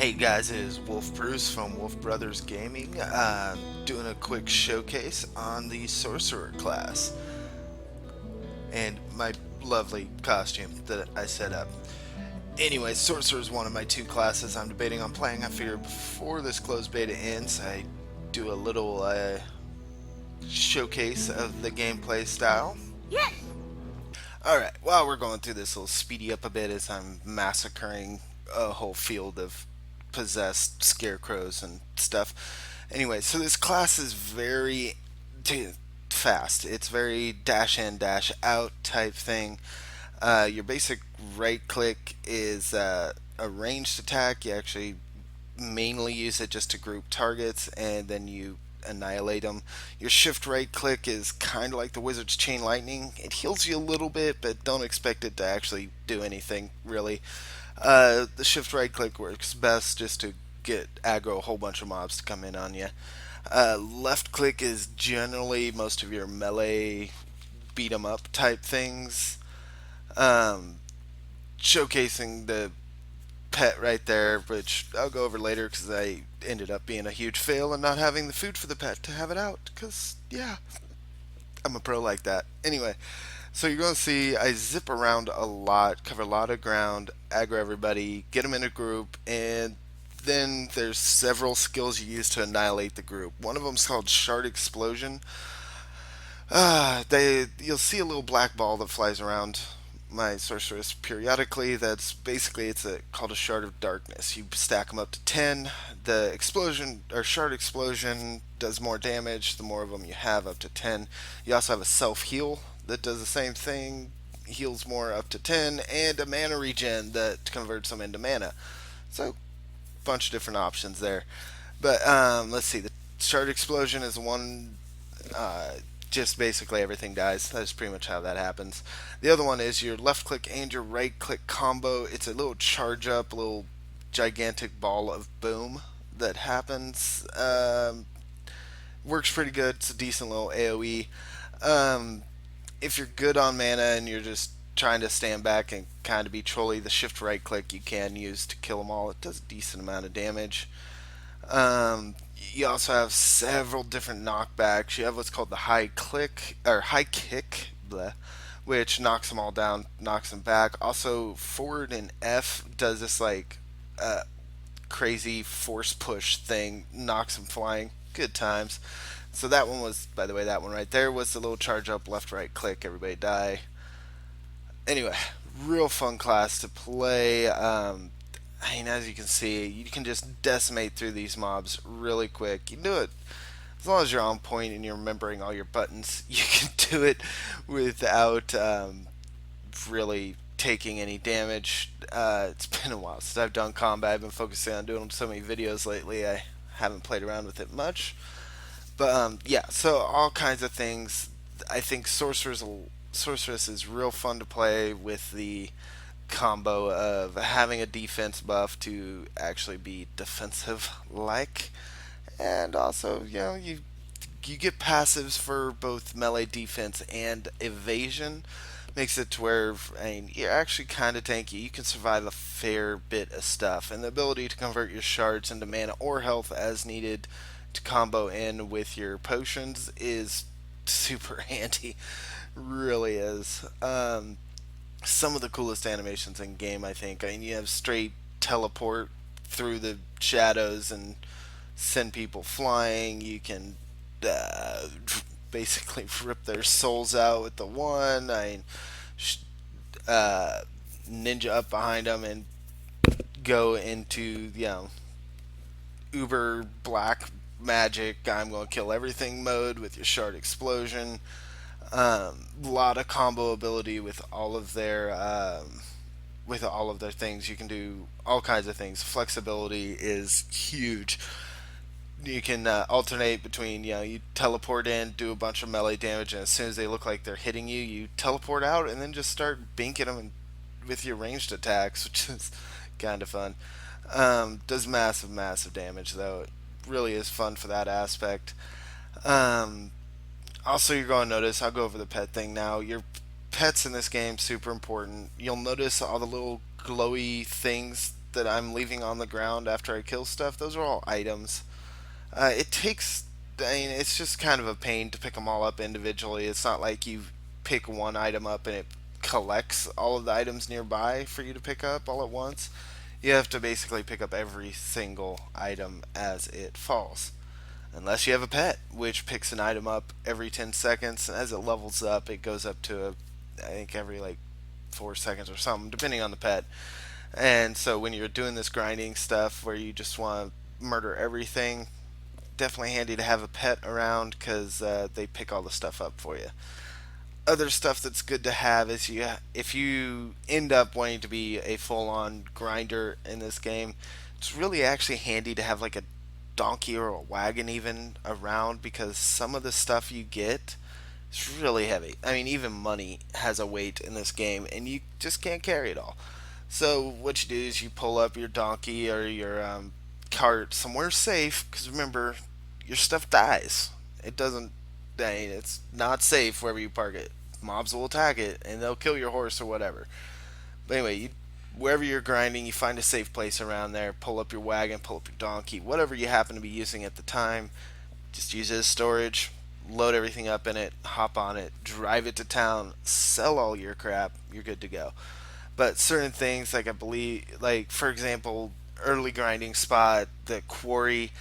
Hey guys, it is Wolf Bruce from Wulfe Brothers Gaming, doing a quick showcase on the Sorcerer class and my lovely costume that I set up. Anyway, Sorcerer is one of my two classes I'm debating on playing. I figured before this closed beta ends, I do a little showcase of the gameplay style. Yes! Alright, while we're going through this, we'll speedy up a bit as I'm massacring a whole field of possessed scarecrows and stuff. Anyway, so this class is very fast. It's very dash in, dash out type thing. Your basic right click is a ranged attack. You actually mainly use it just to group targets, and then you annihilate them. Your shift right click is kind of like the wizard's chain lightning. It heals you a little bit, but don't expect it to actually do anything really. The shift right click works best just to get aggro a whole bunch of mobs to come in on you. Left click is generally most of your melee beat 'em up type things. Um, Showcasing the pet right there, which I'll go over later because I ended up being a huge fail and not having the food for the pet to have it out. Because, yeah, I'm a pro like that. Anyway, so you're going to see I zip around a lot, cover a lot of ground, aggro everybody, get them in a group, and then there's several skills you use to annihilate the group. One of them is called Shard Explosion. You'll see a little black ball that flies around my sorceress periodically. That's basically called a shard of darkness. You stack them up to 10. The explosion or shard explosion does more damage the more of them you have, up to 10. You also have a self heal that does the same thing, heals more up to 10, and a mana regen that converts them into mana. So bunch of different options there. But let's see. The shard explosion is one. Uh, just basically everything dies. That's pretty much how that happens. The other one is your left click and your right click combo. It's a little charge up, a little gigantic ball of boom that happens. Works pretty good. It's a decent little AoE. Um, if you're good on mana and you're just trying to stand back and kind of be trolly, the shift right click you can use to kill them all. It does a decent amount of damage. You also have several different knockbacks. You have what's called the high click or high kick, bleh, which knocks them all down, knocks them back. Also, forward and F does this like uh, crazy force push thing, knocks them flying. Good times. So that one was, by the way, that one right there was the little charge up, left, right click, everybody die. Anyway, real fun class to play. I mean, as you can see, you can just decimate through these mobs really quick. You can do it as long as you're on point and you're remembering all your buttons. You can do it without really taking any damage. It's been a while since I've done combat. I've been focusing on doing so many videos lately. I haven't played around with it much. But yeah, so all kinds of things. I think Sorceress is real fun to play with the combo of having a defense buff to actually be defensive like, and also you get passives for both melee defense and evasion. Makes it to where, I mean, you're actually kind of tanky. You can survive a fair bit of stuff, and the ability to convert your shards into mana or health as needed to combo in with your potions is super handy. Really is. Some of the coolest animations in game, I think. I mean, you have straight teleport through the shadows and send people flying. You can uh, basically rip their souls out with the one. I mean, uh, ninja up behind them and go into uber black magic. I'm going to kill everything mode with your shard explosion. Lot of combo ability with all of their things. You can do all kinds of things. Flexibility is huge. You can alternate between, you teleport in, do a bunch of melee damage, and as soon as they look like they're hitting you, you teleport out and then just start binking them with your ranged attacks, which is kind of fun. Does massive, massive damage though. It really is fun for that aspect. Um, Also, you're going to notice, I'll go over the pet thing now. Your pets in this game super important. You'll notice all the little glowy things that I'm leaving on the ground after I kill stuff, those are all items. It takes, I mean, it's just kind of a pain to pick them all up individually. It's not like you pick one item up and it collects all of the items nearby for you to pick up all at once. You have to basically pick up every single item as it falls. Unless you have a pet, which picks an item up every 10 seconds. As it levels up, it goes up to, I think, every like 4 seconds or something, depending on the pet. And so when you're doing this grinding stuff where you just want to murder everything, definitely handy to have a pet around because they pick all the stuff up for you. Other stuff that's good to have is if you end up wanting to be a full-on grinder in this game, it's really actually handy to have like a donkey or a wagon even around because some of the stuff you get is really heavy. I mean, even money has a weight in this game, and you just can't carry it all. So what you do is you pull up your donkey or your cart somewhere safe because remember, your stuff dies. It doesn't. I mean, it's not safe wherever you park it. Mobs will attack it and they'll kill your horse or whatever. But anyway, wherever you're grinding, you find a safe place around there. Pull up your wagon, pull up your donkey, whatever you happen to be using at the time. Just use it as storage. Load everything up in it, hop on it, drive it to town, sell all your crap. You're good to go. But certain things, like I believe, like for example, early grinding spot, the quarry,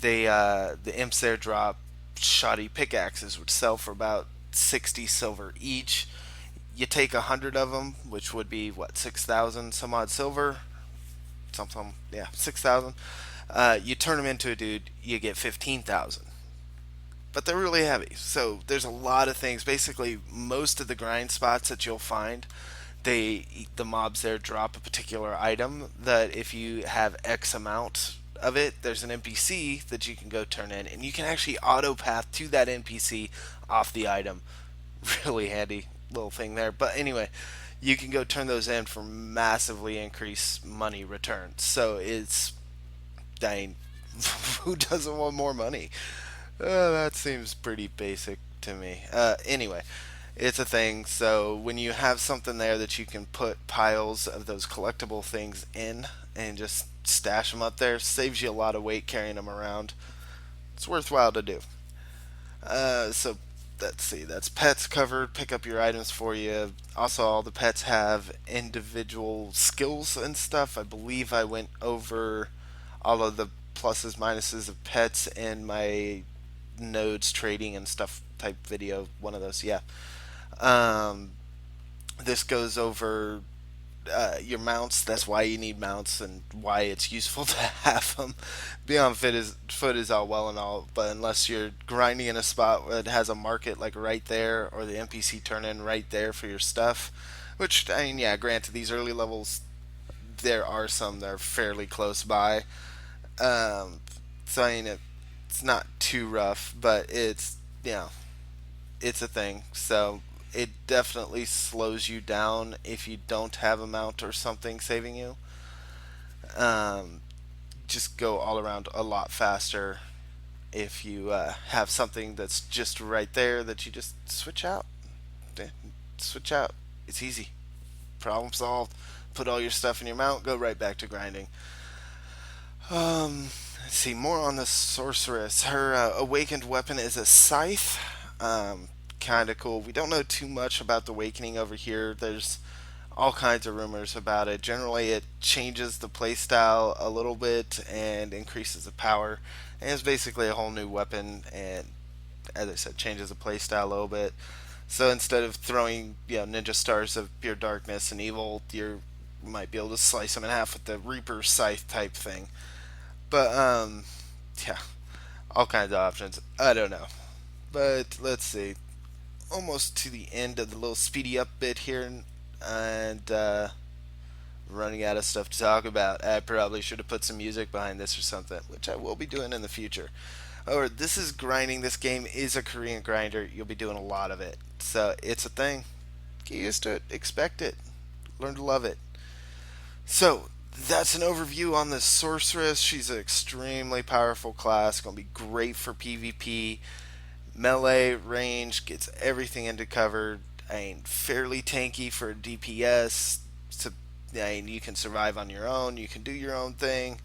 the imps there drop shoddy pickaxes, which sell for about 60 silver each. You take 100 of them, which would be what 6,000 some odd silver, something, yeah, 6,000. You turn them into a dude, you get 15,000. But they're really heavy, so there's a lot of things. Basically, most of the grind spots that you'll find, the mobs there drop a particular item that if you have X amount of it, there's an NPC that you can go turn in, and you can actually auto path to that NPC off the item. Really handy little thing there. But anyway, you can go turn those in for massively increased money returns. So it's, dang, who doesn't want more money? That seems pretty basic to me. Anyway, it's a thing. So when you have something there that you can put piles of those collectible things in and just stash them up there, saves you a lot of weight carrying them around. It's worthwhile to do. So let's see. That's pets covered. Pick up your items for you. Also, all the pets have individual skills and stuff. I believe I went over all of the pluses, minuses of pets in my nodes trading and stuff type video. One of those, yeah. Um, this goes over your mounts. That's why you need mounts and why it's useful to have them. Beyond foot is all well and all, but unless you're grinding in a spot that has a market like right there, or the NPC turn in right there for your stuff, which I mean, yeah, granted, these early levels there are some that are fairly close by. Um, so I mean, it's not too rough, but it's you know it's a thing. So it definitely slows you down if you don't have a mount or something saving you. Um, just go all around a lot faster if you have something that's just right there that you just switch out. Switch out. It's easy. Problem solved. Put all your stuff in your mount. Go right back to grinding. Let's see more on the sorceress. Her awakened weapon is a scythe. Kind of cool. We don't know too much about the awakening over here. There's all kinds of rumors about it. Generally, it changes the playstyle a little bit and increases the power. And it's basically a whole new weapon, and as I said, changes the playstyle a little bit. So instead of throwing ninja stars of pure darkness and evil, you might be able to slice them in half with the Reaper scythe type thing. But yeah, all kinds of options. I don't know, but let's see. Almost to the end of the little speedy up bit here, and running out of stuff to talk about. I probably should have put some music behind this or something, which I will be doing in the future. Or this is grinding. This game is a Korean grinder. You'll be doing a lot of it, so it's a thing. Get used to it. Expect it. Learn to love it. So that's an overview on the sorceress. She's an extremely powerful class. Going to be great for PvP. Melee range gets everything into cover. I mean, fairly tanky for DPS. It's a And you can survive on your own. You can do your own thing.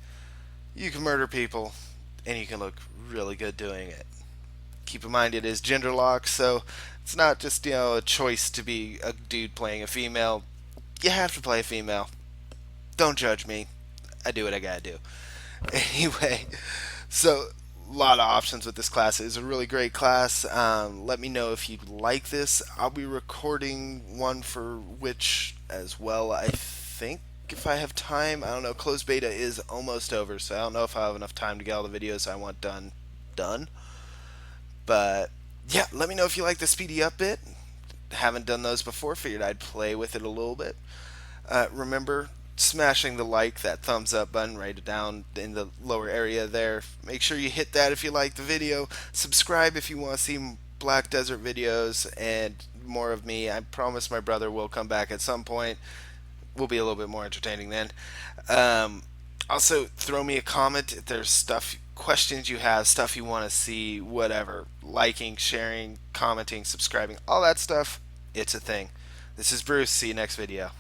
You can murder people, and you can look really good doing it. Keep in mind it is gender locked, so it's not just a choice to be a dude playing a female. You have to play a female. Don't judge me. I do what I gotta do. Anyway, so a lot of options with this class. It is a really great class. Let me know if you like this. I'll be recording one for Witch as well. I think if I have time. I don't know. Closed beta is almost over, so I don't know if I have enough time to get all the videos I want done. But yeah, let me know if you like the speedy up bit. Haven't done those before. Figured I'd play with it a little bit. Remember smashing the like, that thumbs up button right down in the lower area there. Make sure you hit that if you like the video. Subscribe if you want to see Black Desert videos and more of me. I promise my brother will come back at some point. Will be a little bit more entertaining then. Um, Also, throw me a comment if there's stuff, questions you have, stuff you want to see, whatever. Liking, sharing, commenting, subscribing, all that stuff. It's a thing. This is Bruce. See you next video.